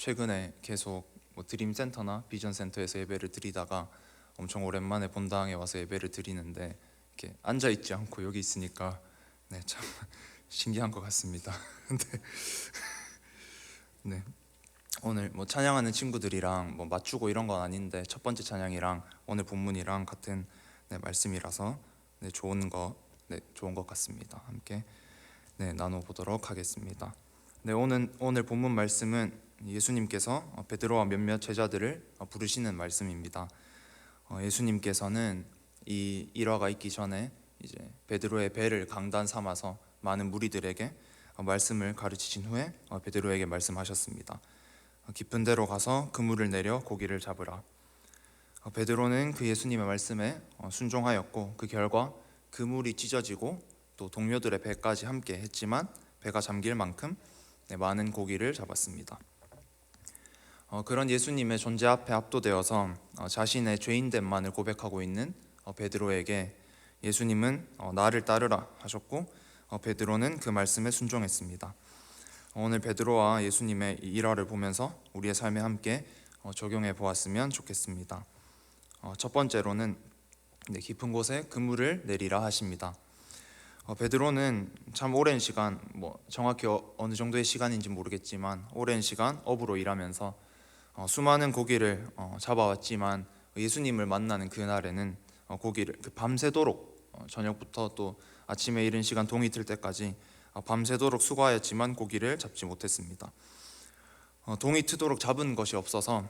최근에 계속 드림센터나 비전센터에서 예배를 드리다가 엄청 오랜만에 본당에 와서 예배를 드리는데 이렇게 앉아 있지 않고 여기 있으니까 참 신기한 것 같습니다. 근데 네, 오늘 찬양하는 친구들이랑 맞추고 이런 건 아닌데 첫 번째 찬양이랑 오늘 본문이랑 같은 말씀이라서 좋은 것 같습니다. 함께 나눠보도록 하겠습니다. 오늘 본문 말씀은 예수님께서 베드로와 몇몇 제자들을 부르시는 말씀입니다. 예수님께서는 이 일화가 있기 전에 이제 베드로의 배를 강단 삼아서 많은 무리들에게 말씀을 가르치신 후에 베드로에게 말씀하셨습니다. 깊은 데로 가서 그물을 내려 고기를 잡으라. 베드로는 그 예수님의 말씀에 순종하였고 그 결과 그물이 찢어지고 또 동료들의 배까지 함께 했지만 배가 잠길 만큼 많은 고기를 잡았습니다. 그런 예수님의 존재 앞에 압도되어서 자신의 죄인됨만을 고백하고 있는 베드로에게 예수님은 나를 따르라 하셨고 베드로는 그 말씀에 순종했습니다. 오늘 베드로와 예수님의 이 일화를 보면서 우리의 삶에 함께 적용해 보았으면 좋겠습니다. 첫 번째로는 깊은 곳에 그물을 내리라 하십니다. 베드로는 참 오랜 시간, 정확히 어느 정도의 시간인지 모르겠지만 오랜 시간 업으로 일하면서 수많은 고기를 잡아왔지만 예수님을 만나는 그날에는 고기를 밤새도록 저녁부터 또 아침에 이른 시간 동이 틀 때까지 밤새도록 수고하였지만 고기를 잡지 못했습니다. 동이 트도록 잡은 것이 없어서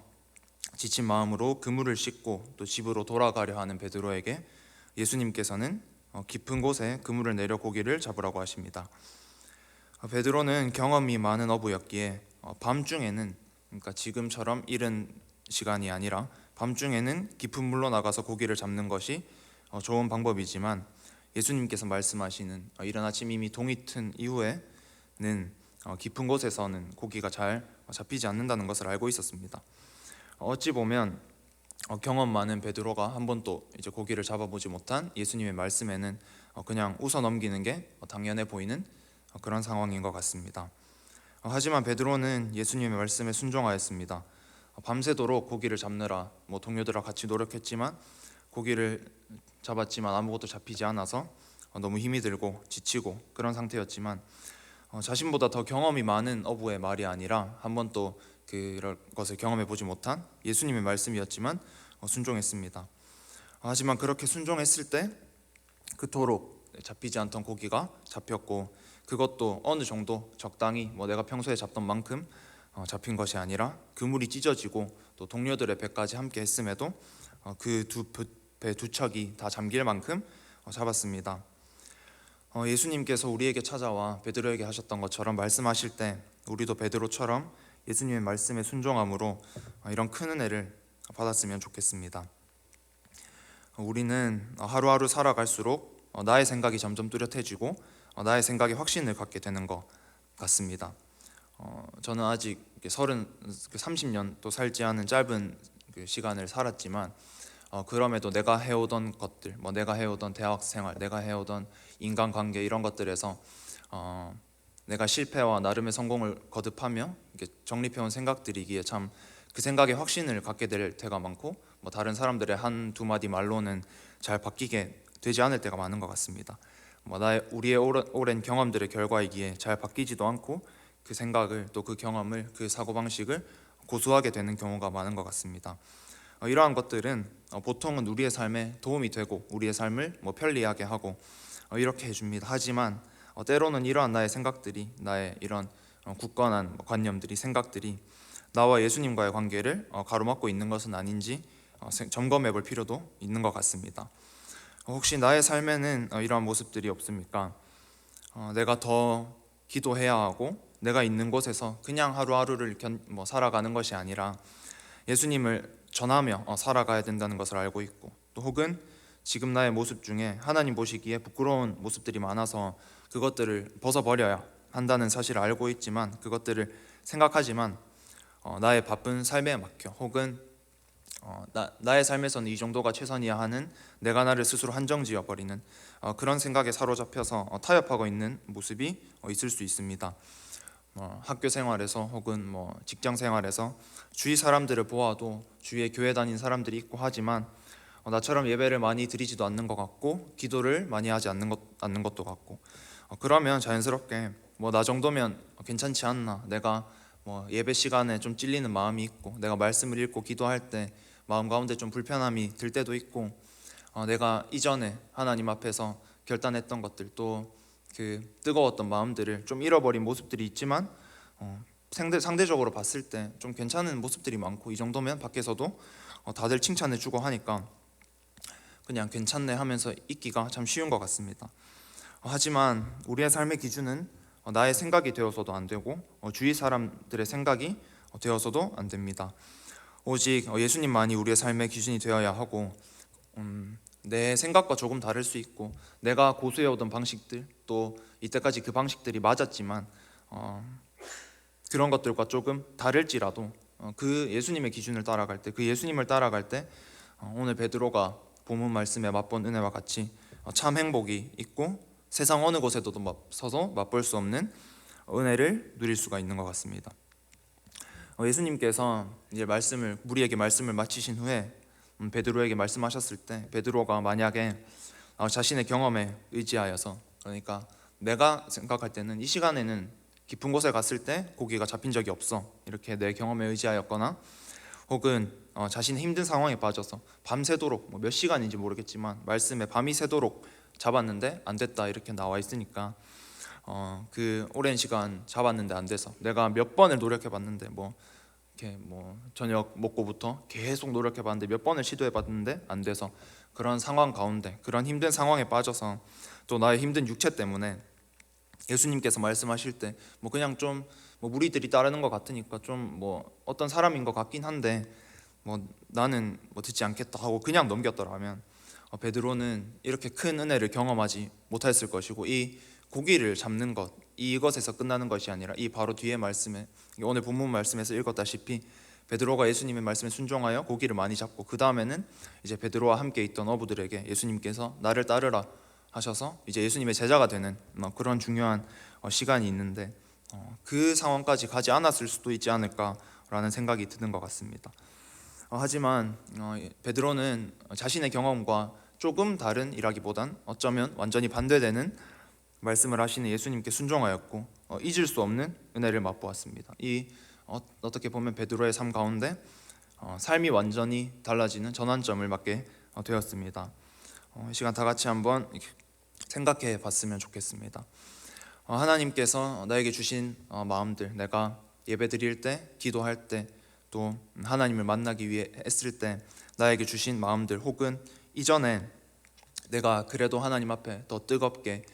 지친 마음으로 그물을 씻고 또 집으로 돌아가려 하는 베드로에게 예수님께서는 깊은 곳에 그물을 내려 고기를 잡으라고 하십니다. 베드로는 경험이 많은 어부였기에 밤중에는, 그러니까 지금처럼 이른 시간이 아니라 밤중에는 깊은 물로 나가서 고기를 잡는 것이 좋은 방법이지만 예수님께서 말씀하시는 이른 아침 이미 동이 튼 이후에는 깊은 곳에서는 고기가 잘 잡히지 않는다는 것을 알고 있었습니다. 어찌 보면 경험 많은 베드로가 한 번도 이제 고기를 잡아보지 못한 예수님의 말씀에는 그냥 웃어 넘기는 게 당연해 보이는 그런 상황인 것 같습니다. 하지만 베드로는 예수님의 말씀에 순종하였습니다. 밤새도록 고기를 잡느라 동료들과 같이 노력했지만 고기를 잡았지만 아무것도 잡히지 않아서 너무 힘이 들고 지치고 그런 상태였지만 자신보다 더 경험이 많은 어부의 말이 아니라 한 번도 그런 것을 경험해 보지 못한 예수님의 말씀이었지만 순종했습니다. 하지만 그렇게 순종했을 때 그토록 잡히지 않던 고기가 잡혔고 그것도 어느 정도 적당히 내가 평소에 잡던 만큼 잡힌 것이 아니라 그물이 찢어지고 또 동료들의 배까지 함께 했음에도 그 배 두 척이 다 잠길 만큼 잡았습니다. 예수님께서 우리에게 찾아와 베드로에게 하셨던 것처럼 말씀하실 때 우리도 베드로처럼 예수님의 말씀에 순종함으로 이런 큰 은혜를 받았으면 좋겠습니다. 우리는 하루하루 살아갈수록 나의 생각이 점점 뚜렷해지고 나의 생각에 확신을 갖게 되는 것 같습니다. 저는 아직 30년 또 살지 않은 짧은 시간을 살았지만 그럼에도 내가 해오던 것들, 내가 해오던 대학생활, 내가 해오던 인간관계 이런 것들에서 내가 실패와 나름의 성공을 거듭하며 정립해온 생각들이기에 참 그 생각에 확신을 갖게 될 때가 많고 다른 사람들의 한두 마디 말로는 잘 바뀌게 되지 않을 때가 많은 것 같습니다. 우리의 오랜 경험들의 결과이기에 잘 바뀌지도 않고 그 생각을 또 그 경험을 그 사고방식을 고수하게 되는 경우가 많은 것 같습니다. 이러한 것들은 보통은 우리의 삶에 도움이 되고 우리의 삶을 편리하게 하고 이렇게 해줍니다. 하지만 때로는 이러한 나의 생각들이, 나의 이런 굳건한 관념들이, 생각들이 나와 예수님과의 관계를 가로막고 있는 것은 아닌지 점검해 볼 필요도 있는 것 같습니다. 혹시 나의 삶에는 이러한 모습들이 없습니까? 내가 더 기도해야 하고 내가 있는 곳에서 그냥 하루하루를 살아가는 것이 아니라 예수님을 전하며 살아가야 된다는 것을 알고 있고 또 혹은 지금 나의 모습 중에 하나님 보시기에 부끄러운 모습들이 많아서 그것들을 벗어버려야 한다는 사실을 알고 있지만 그것들을 생각하지만 나의 바쁜 삶에 막혀 혹은 나의 삶에서는 이 정도가 최선이야 하는 내가 나를 스스로 한정지어버리는 그런 생각에 사로잡혀서 타협하고 있는 모습이 있을 수 있습니다. 학교 생활에서 혹은 직장 생활에서 주위 사람들을 보아도 주위에 교회 다니는 사람들이 있고 하지만 나처럼 예배를 많이 드리지도 않는 것 같고 기도를 많이 하지 않는 것도 같고, 그러면 자연스럽게 나 정도면 괜찮지 않나, 내가 예배 시간에 좀 찔리는 마음이 있고 내가 말씀을 읽고 기도할 때 마음 가운데 좀 불편함이 들 때도 있고, 내가 이전에 하나님 앞에서 결단했던 것들, 또 그 뜨거웠던 마음들을 좀 잃어버린 모습들이 있지만 상대적으로 봤을 때 좀 괜찮은 모습들이 많고, 이 정도면 밖에서도 다들 칭찬해 주고 하니까 그냥 괜찮네 하면서 있기가 참 쉬운 것 같습니다. 하지만 우리의 삶의 기준은 나의 생각이 되어서도 안 되고 주위 사람들의 생각이 되어서도 안 됩니다. 오직 예수님만이 우리의 삶의 기준이 되어야 하고, 내 생각과 조금 다를 수 있고 내가 고수해오던 방식들, 또 이때까지 그 방식들이 맞았지만 그런 것들과 조금 다를지라도 그 예수님의 기준을 따라갈 때, 그 예수님을 따라갈 때 오늘 베드로가 본문 말씀에 맛본 은혜와 같이 참 행복이 있고 세상 어느 곳에도 서서 맛볼 수 없는 은혜를 누릴 수가 있는 것 같습니다. 예수님께서 이제 우리에게 말씀을 마치신 후에 베드로에게 말씀하셨을 때, 베드로가 만약에 자신의 경험에 의지하여서, 그러니까 내가 생각할 때는 이 시간에는 깊은 곳에 갔을 때 고기가 잡힌 적이 없어, 이렇게 내 경험에 의지하였거나, 혹은 자신의 힘든 상황에 빠져서 밤새도록 몇 시간인지 모르겠지만 말씀에 밤이 새도록 잡았는데 안 됐다, 이렇게 나와 있으니까 그 오랜 시간 잡았는데 안 돼서 내가 몇 번을 노력해봤는데 이렇게 저녁 먹고부터 계속 노력해봤는데 몇 번을 시도해봤는데 안 돼서, 그런 상황 가운데, 그런 힘든 상황에 빠져서 또 나의 힘든 육체 때문에 예수님께서 말씀하실 때 그냥 좀 무리들이 따르는 것 같으니까 좀 어떤 사람인 것 같긴 한데 나는 듣지 않겠다 하고 그냥 넘겼더라면 베드로는 이렇게 큰 은혜를 경험하지 못했을 것이고, 이 고기를 잡는 것, 이것에서 끝나는 것이 아니라 이 바로 뒤에 말씀에, 오늘 본문 말씀에서 읽었다시피 베드로가 예수님의 말씀에 순종하여 고기를 많이 잡고, 그 다음에는 이제 베드로와 함께 있던 어부들에게 예수님께서 나를 따르라 하셔서 이제 예수님의 제자가 되는 그런 중요한 시간이 있는데, 그 상황까지 가지 않았을 수도 있지 않을까라는 생각이 드는 것 같습니다. 하지만 베드로는 자신의 경험과 조금 다른 이라기보단 어쩌면 완전히 반대되는 말씀을 하시는 예수님께 순종하였고 잊을 수 없는 은혜를 맛보았습니다. 이 어떻게 보면 베드로의 삶 가운데 삶이 완전히 달라지는 전환점을 맞게 되었습니다. 이 시간 다 같이 한번 생각해 봤으면 좋겠습니다. 하나님께서 나에게 주신 마음들, 내가 예배 드릴 때, 기도할 때, 또 하나님을 만나기 위해 애쓸 때 나에게 주신 마음들, 혹은 이전에 내가 그래도 하나님 앞에 더 뜨겁게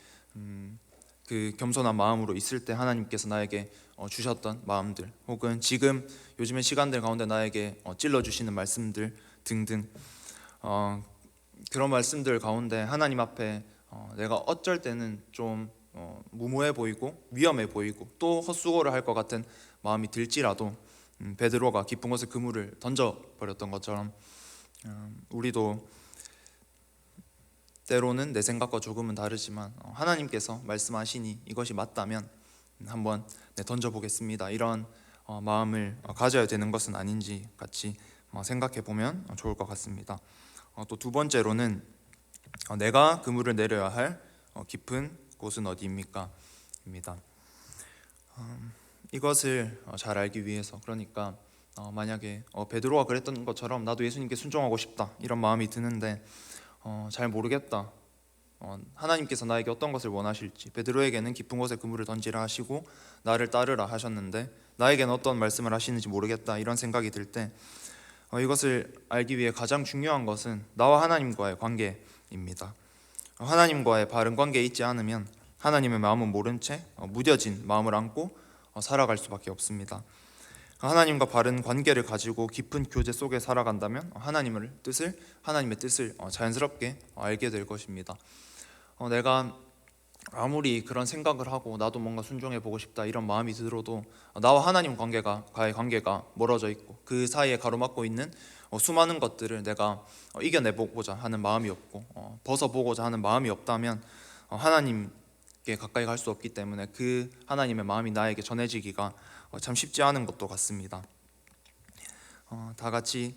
그 겸손한 마음으로 있을 때 하나님께서 나에게 주셨던 마음들, 혹은 지금 요즘의 시간들 가운데 나에게 찔러주시는 말씀들 등등, 그런 말씀들 가운데 하나님 앞에 내가 어쩔 때는 좀 무모해 보이고 위험해 보이고 또 헛수고를 할 것 같은 마음이 들지라도 베드로가 깊은 곳에 그물을 던져버렸던 것처럼 우리도 때로는 내 생각과 조금은 다르지만 하나님께서 말씀하시니 이것이 맞다면 한번 던져보겠습니다, 이런 마음을 가져야 되는 것은 아닌지 같이 생각해 보면 좋을 것 같습니다. 또 두 번째로는 내가 그물을 내려야 할 깊은 곳은 어디입니까? 입니다. 이것을 잘 알기 위해서, 그러니까 만약에 베드로가 그랬던 것처럼 나도 예수님께 순종하고 싶다, 이런 마음이 드는데 잘 모르겠다, 하나님께서 나에게 어떤 것을 원하실지, 베드로에게는 깊은 곳에 그물을 던지라 하시고 나를 따르라 하셨는데 나에게는 어떤 말씀을 하시는지 모르겠다, 이런 생각이 들 때 이것을 알기 위해 가장 중요한 것은 나와 하나님과의 관계입니다. 하나님과의 바른 관계에 있지 않으면 하나님의 마음은 모른 채 무뎌진 마음을 안고 살아갈 수밖에 없습니다. 하나님과 바른 관계를 가지고 깊은 교제 속에 살아간다면 하나님의 뜻을 자연스럽게 알게 될 것입니다. 내가 아무리 그런 생각을 하고 나도 뭔가 순종해 보고 싶다, 이런 마음이 들어도 나와 하나님 과의 관계가 멀어져 있고 그 사이에 가로막고 있는 수많은 것들을 내가 이겨내보고자 하는 마음이 없고 벗어보고자 하는 마음이 없다면 하나님 가까이 갈 수 없기 때문에 그 하나님의 마음이 나에게 전해지기가 참 쉽지 않은 것도 같습니다. 다 같이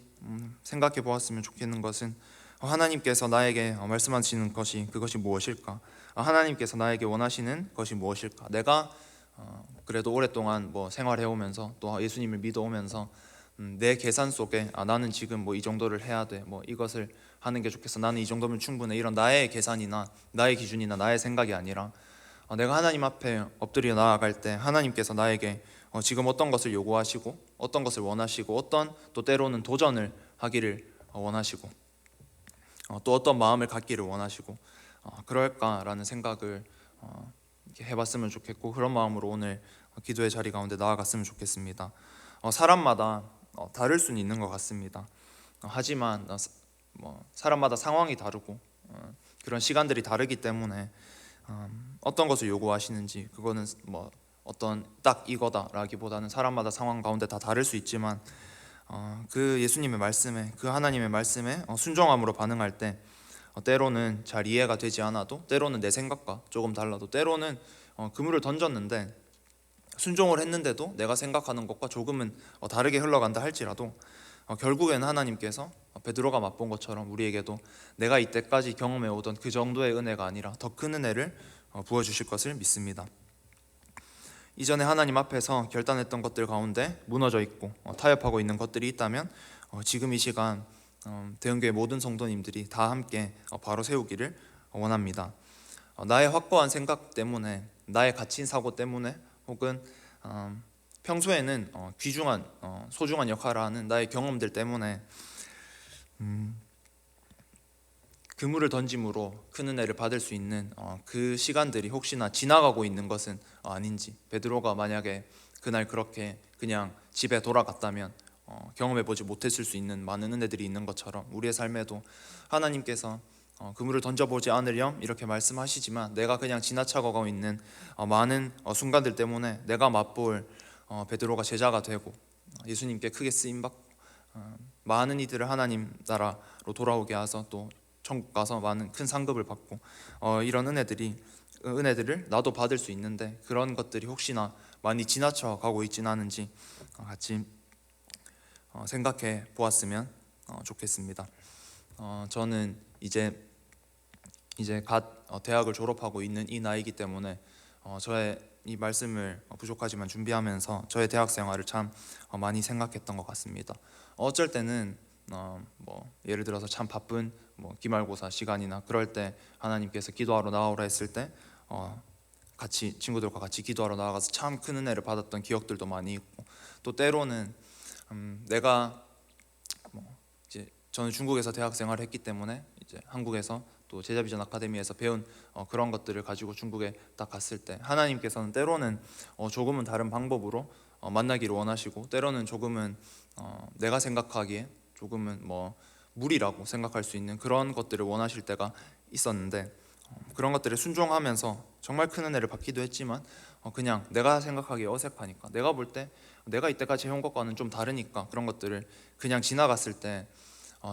생각해 보았으면 좋겠는 것은 하나님께서 나에게 말씀하시는 것이 그것이 무엇일까? 하나님께서 나에게 원하시는 것이 무엇일까? 내가 그래도 오랫동안 생활해 오면서 또 예수님을 믿어 오면서 내 계산 속에 나는 지금 이 정도를 해야 돼, 이것을 하는 게 좋겠어, 나는 이 정도면 충분해, 이런 나의 계산이나 나의 기준이나 나의 생각이 아니라 내가 하나님 앞에 엎드려 나아갈 때 하나님께서 나에게 지금 어떤 것을 요구하시고 어떤 것을 원하시고 어떤 또 때로는 도전을 하기를 원하시고 또 어떤 마음을 갖기를 원하시고 그럴까라는 생각을 이렇게 해봤으면 좋겠고, 그런 마음으로 오늘 기도의 자리 가운데 나아갔으면 좋겠습니다. 사람마다 다를 수는 있는 것 같습니다. 하지만 사람마다 상황이 다르고 그런 시간들이 다르기 때문에 어떤 것을 요구하시는지 그거는 어떤 딱 이거다라기보다는 사람마다 상황 가운데 다 다를 수 있지만 그 예수님의 말씀에, 그 하나님의 말씀에 순종함으로 반응할 때 때로는 잘 이해가 되지 않아도, 때로는 내 생각과 조금 달라도, 때로는 그물을 던졌는데 순종을 했는데도 내가 생각하는 것과 조금은 다르게 흘러간다 할지라도 결국에는 하나님께서 베드로가 맛본 것처럼 우리에게도 내가 이때까지 경험해 오던 그 정도의 은혜가 아니라 더 큰 은혜를 부어주실 것을 믿습니다. 이전에 하나님 앞에서 결단했던 것들 가운데 무너져 있고 타협하고 있는 것들이 있다면 지금 이 시간 대형교회 모든 성도님들이 다 함께 바로 세우기를 원합니다. 나의 확고한 생각 때문에, 나의 갇힌 사고 때문에, 혹은 평소에는 귀중한 소중한 역할을 하는 나의 경험들 때문에 그물을 던짐으로 큰 은혜를 받을 수 있는 그 시간들이 혹시나 지나가고 있는 것은 아닌지, 베드로가 만약에 그날 그렇게 그냥 집에 돌아갔다면 경험해보지 못했을 수 있는 많은 은혜들이 있는 것처럼 우리의 삶에도 하나님께서 그물을 던져보지 않으렴 이렇게 말씀하시지만 내가 그냥 지나쳐가고 있는 많은 순간들 때문에 내가 맛볼 베드로가 제자가 되고 예수님께 크게 쓰임받고 많은 이들을 하나님 나라로 돌아오게 하셔서 또 천국 가서 많은 큰 상급을 받고 이런 은혜들을 나도 받을 수 있는데, 그런 것들이 혹시나 많이 지나쳐 가고 있지는 않은지 같이 생각해 보았으면 좋겠습니다. 저는 이제 갓 대학을 졸업하고 있는 이 나이이기 때문에 저의 이 말씀을 부족하지만 준비하면서 저의 대학 생활을 참 많이 생각했던 것 같습니다. 어쩔 때는 예를 들어서 참 바쁜 기말고사 시간이나 그럴 때 하나님께서 기도하러 나오라 했을 때 같이 친구들과 같이 기도하러 나가서 참 큰 은혜를 받았던 기억들도 많이 있고, 또 때로는 내가 이제 저는 중국에서 대학 생활을 했기 때문에 이제 한국에서 또 제자비전 아카데미에서 배운 그런 것들을 가지고 중국에 딱 갔을 때 하나님께서는 때로는 조금은 다른 방법으로 만나기를 원하시고, 때로는 조금은 내가 생각하기에 조금은 무리라고 생각할 수 있는 그런 것들을 원하실 때가 있었는데, 그런 것들에 순종하면서 정말 큰 은혜를 받기도 했지만 그냥 내가 생각하기에 어색하니까, 내가 볼 때 내가 이때까지 해온 것과는 좀 다르니까 그런 것들을 그냥 지나갔을 때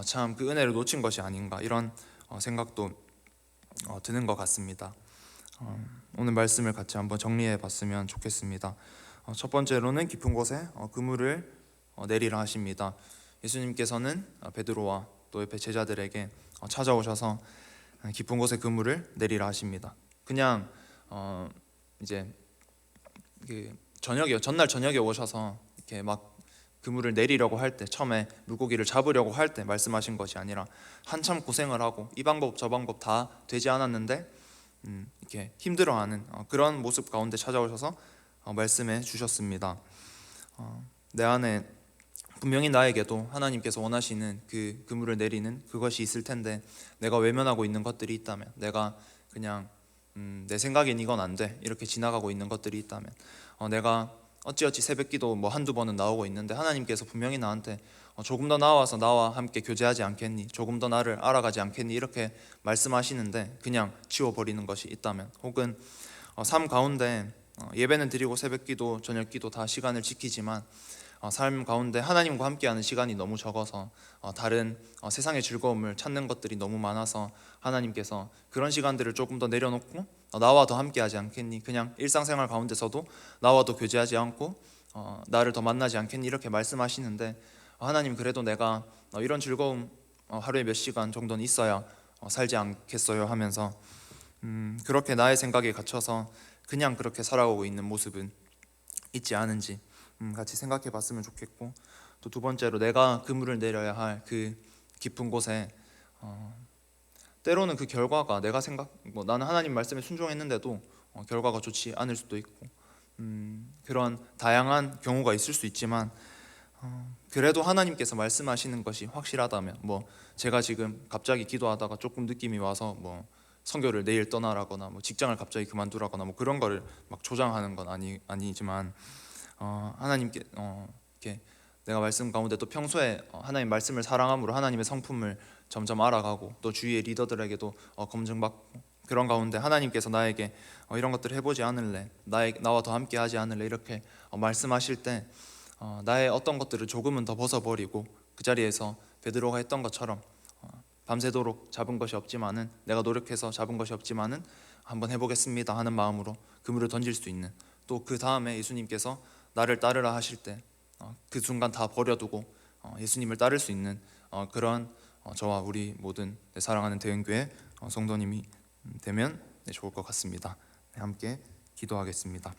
참 그 은혜를 놓친 것이 아닌가, 이런 생각도 드는 것 같습니다. 오늘 말씀을 같이 한번 정리해 봤으면 좋겠습니다. 첫 번째로는 깊은 곳에 그물을 내리라 하십니다. 예수님께서는 베드로와 또 옆에 제자들에게 찾아오셔서 깊은 곳에 그물을 내리라 하십니다. 그냥 이제 그 전날 저녁에 오셔서 이렇게 막 그물을 내리려고 할 때, 처음에 물고기를 잡으려고 할 때 말씀하신 것이 아니라 한참 고생을 하고 이 방법 저 방법 다 되지 않았는데 이렇게 힘들어하는 그런 모습 가운데 찾아오셔서 말씀해 주셨습니다. 내 안에 분명히 나에게도 하나님께서 원하시는 그 그물을 내리는 그것이 있을 텐데, 내가 외면하고 있는 것들이 있다면, 내가 그냥 내 생각엔 이건 안 돼 이렇게 지나가고 있는 것들이 있다면, 내가 어찌어찌 새벽기도 한두 번은 나오고 있는데 하나님께서 분명히 나한테 조금 더 나와서 나와 함께 교제하지 않겠니, 조금 더 나를 알아가지 않겠니 이렇게 말씀하시는데 그냥 지워버리는 것이 있다면, 혹은 삶 가운데 예배는 드리고 새벽기도 저녁기도 다 시간을 지키지만 삶 가운데 하나님과 함께하는 시간이 너무 적어서 다른 세상의 즐거움을 찾는 것들이 너무 많아서 하나님께서 그런 시간들을 조금 더 내려놓고 나와 더 함께하지 않겠니? 그냥 일상생활 가운데서도 나와 더 교제하지 않고 나를 더 만나지 않겠니? 이렇게 말씀하시는데 하나님 그래도 내가 이런 즐거움 하루에 몇 시간 정도는 있어야 살지 않겠어요 하면서 그렇게 나의 생각에 갇혀서 그냥 그렇게 살아오고 있는 모습은 있지 않은지 같이 생각해 봤으면 좋겠고, 또 두 번째로 내가 그물을 내려야 할 그 깊은 곳에 때로는 그 결과가 내가 나는 하나님 말씀에 순종했는데도 결과가 좋지 않을 수도 있고 그런 다양한 경우가 있을 수 있지만 그래도 하나님께서 말씀하시는 것이 확실하다면, 뭐 제가 지금 갑자기 기도하다가 조금 느낌이 와서 뭐 선교를 내일 떠나라거나 뭐 직장을 갑자기 그만두라거나 뭐 그런 거를 막 조장하는 건 아니지만 하나님께 이렇게 내가 말씀 가운데 또 평소에 하나님 말씀을 사랑함으로 하나님의 성품을 점점 알아가고 또 주위의 리더들에게도 검증받고 그런 가운데 하나님께서 나에게 이런 것들을 해보지 않을래, 나와 더 함께하지 않을래 이렇게 말씀하실 때 나의 어떤 것들을 조금은 더 벗어버리고 그 자리에서 베드로가 했던 것처럼 밤새도록 잡은 것이 없지만은, 내가 노력해서 잡은 것이 없지만은 한번 해보겠습니다 하는 마음으로 그물을 던질 수 있는, 또 그 다음에 예수님께서 나를 따르라 하실 때 그 순간 다 버려두고 예수님을 따를 수 있는 그런 저와 우리 모든 사랑하는 대은교회 성도님이 되면 좋을 것 같습니다. 함께 기도하겠습니다.